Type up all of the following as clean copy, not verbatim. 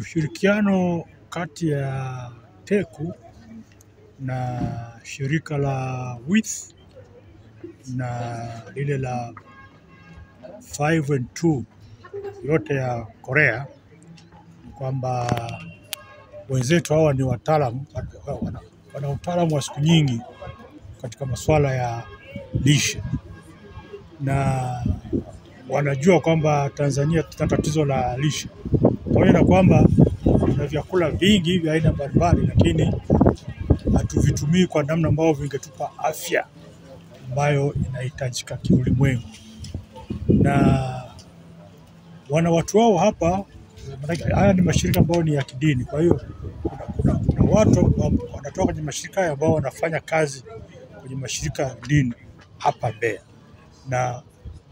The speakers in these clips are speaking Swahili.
Ushirikiano kati ya TECU na shirika la WITH na lile la 5&2 yote ya Korea, kwamba wenzetu hawa ni wataalamu, wana utaalamu wa siku nyingi katika masuala ya lishe, na wanajua kwamba Tanzania tuna tatizo la lishe. Pamoja na kwamba kuna vyakula vingi vya aina mbalimbali, lakini hatuvitumii kwa namna ambayo vingetupa afya ambayo inahitajika kiulimwengu. Na wana watu wao hapa, haya ni mashirika ambayo ni ya kidini. Kwa hiyo kuna watu wanatoka kwenye mashirika ambao wanafanya kazi kwenye mashirika ya dini hapa Mbeya, na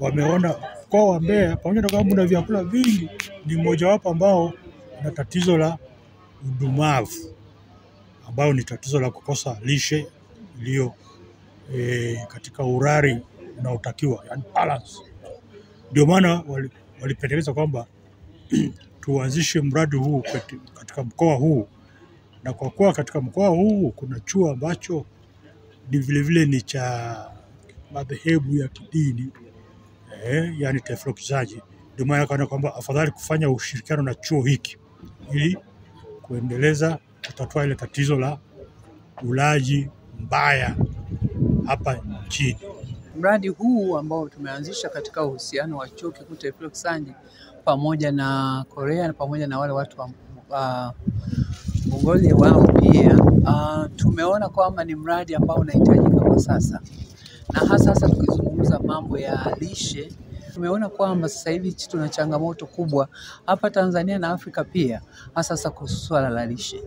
wameona kwa wa Mbeya, pamoja na kwamba kuna vyakula vingi, ni mmoja wapo ambao na tatizo la udumavu, ambao ni tatizo la kukosa lishe iliyo katika urari unaotakiwa, yani balance. Ndio maana walipendeleza kwamba tuanzishe mradi huu katika mkoa huu, na kwa kuwa katika mkoa huu kuna chuo ambacho ni vile ni cha madhehebu ya kidini, yani Teflokizaji, ndio maana kana kwamba afadhali kufanya ushirikiano na chuo hiki ili kuendeleza kutatua ile tatizo la ulaji mbaya hapa nchini. Mradi huu ambao tumeanzisha katika uhusiano wa chuo kikuu Teflokizaji pamoja na Korea na pamoja na wale watu wa Mongolia wao pia, tumeona kwamba ni mradi ambao unahitajika kwa sasa, na hasa tukizungumza mambo ya lishe. Tumeona kwamba sasa hivi tuna changamoto kubwa hapa Tanzania na Afrika pia, hasa kwa swala la lishe.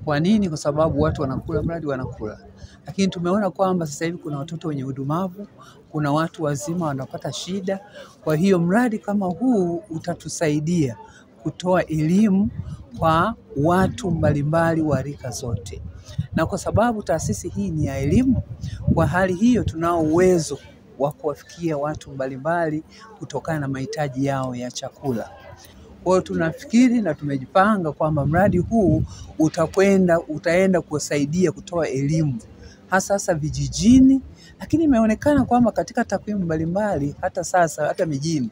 Kwa nini? Kwa sababu watu wanakula, mradi wanakula, lakini tumeona kwamba sasa hivi kuna watoto wenye udumavu, kuna watu wazima wanapata shida. Kwa hiyo mradi kama huu utatusaidia kutoa elimu kwa watu mbalimbali wa rika zote, na kwa sababu taasisi hii ni ya elimu, kwa hali hiyo tunao uwezo wa kuwafikia watu mbalimbali kutokana na mahitaji yao ya chakula. Kwa hiyo tunafikiri na tumejipanga kwamba mradi huu utaenda kusaidia kutoa elimu hasa vijijini, lakini imeonekana kwamba katika takwimu mbalimbali hata sasa hata mijini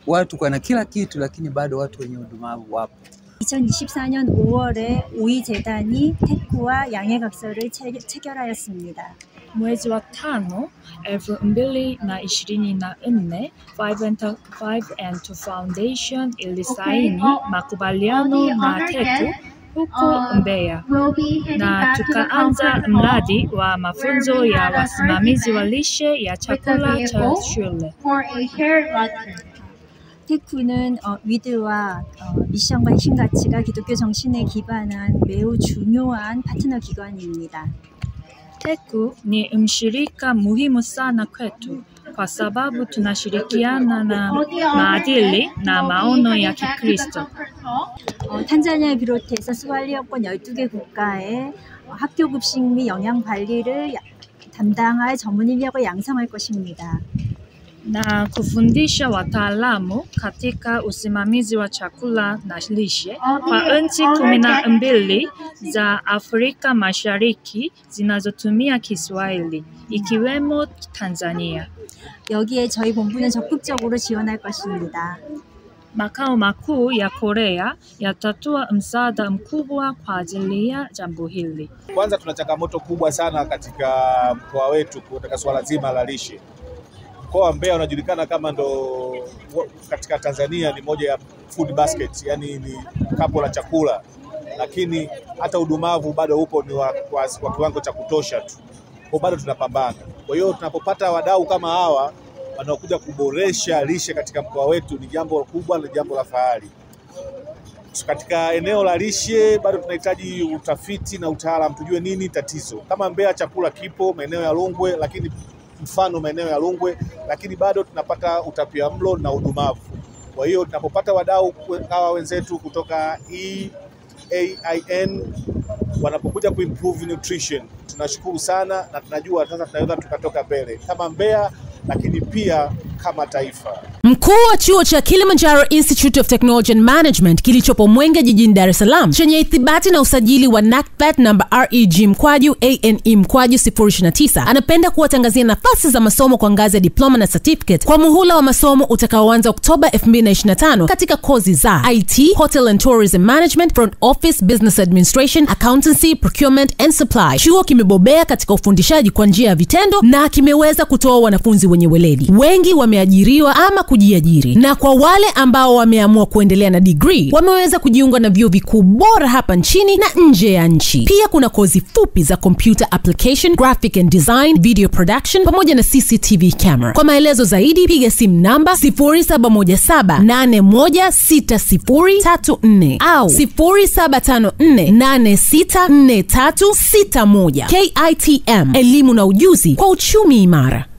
watu kuna kila kitu, lakini bado watu wenye udumavu wapo. 2024년 5월에 우이재단이 테쿠와 양해각서를 체결하였습니다. Mwezi wa 5, 2024, 5&2 Foundation ilisaini makubaliano na TECU huko Mbeya, na tukaanza mradi wa mafunzo ya wasimamizi wa lishe ya chakula cha shule. 테쿠는 위드와 미션과 핵심 가치가 기독교 정신에 기반한 매우 중요한 파트너 기관입니다. TECU ni mshirika muhimu sana kwetu kwa sababu tunashirikiana na maadili na maono ya Kikristo. 탄자니아를 비롯해서 스왈리어권 12개 국가의 학교 급식 및 영양 관리를 담당할 전문 인력을 양성할 것입니다. Na kufundisha wataalamu katika usimamizi wa chakula na lishe kwa nchi 12 za Afrika Mashariki zinazotumia Kiswahili, ikiwemo Tanzania. 여기에 저희 본부는 적극적으로 지원할 것입니다. Makao makuu ya Korea yatatoa msaada mkubwa kwa ajili ya jambo hili. Kwanza tuna changamoto kubwa sana katika mkoa wetu katika swala zima la lishe. Mkoa wa Mbeya unajulikana kama ndo katika Tanzania ni moja ya food basket, yani ni kapu la chakula, lakini hata udumavu bado upo ni kwa kiwango cha kutosha tu. Kwa bado tunapambana. Kwa hiyo tunapopata wadau kama hawa wanaokuja kuboresha lishe katika mkoa wetu ni jambo kubwa na jambo la fahari. Katika eneo la lishe bado tunahitaji utafiti na utaalamu, tujue nini tatizo. Kama Mbeya chakula kipo maeneo ya Rungwe, lakini maeneo ya Rungwe, lakini bado tunapata utapiamlo na udumavu. Kwa hiyo tunapopata wadau hawa wenzetu kutoka EAIN wanapokuja kuimprove nutrition, tunashukuru sana, na tunajua sasa tunaweza tukatoka mbele kama Mbeya, lakini pia kama taifa. Mkuu wa chuo cha Kilimanjaro Institute of Technology and Management kilichopo Mwenge jijini Dar es Salaam chenye ithibati na usajili wa NACPAT namba REG/ANE/029 anapenda kuwatangazia nafasi za masomo kwa ngazi ya diploma na certificate kwa muhula wa masomo utakaoanza Oktoba 2025 katika kozi za IT, Hotel and Tourism Management, Front Office, Business Administration, Accountancy, Procurement and Supply. Chuo kimebobea katika ufundishaji kwa njia ya vitendo na kimeweza kutoa wanafunzi wenye weledi. Wengi wameajiriwa ama kujiajiri, na kwa wale ambao wameamua kuendelea na degree wameweza kujiunga na vyuo vikuu bora hapa nchini na nje ya nchi. Pia kuna kozi fupi za computer application, graphic and design, video production pamoja na CCTV camera. Kwa maelezo zaidi piga simu namba 0717816034 au 0754864361. KITM, elimu na ujuzi kwa uchumi imara.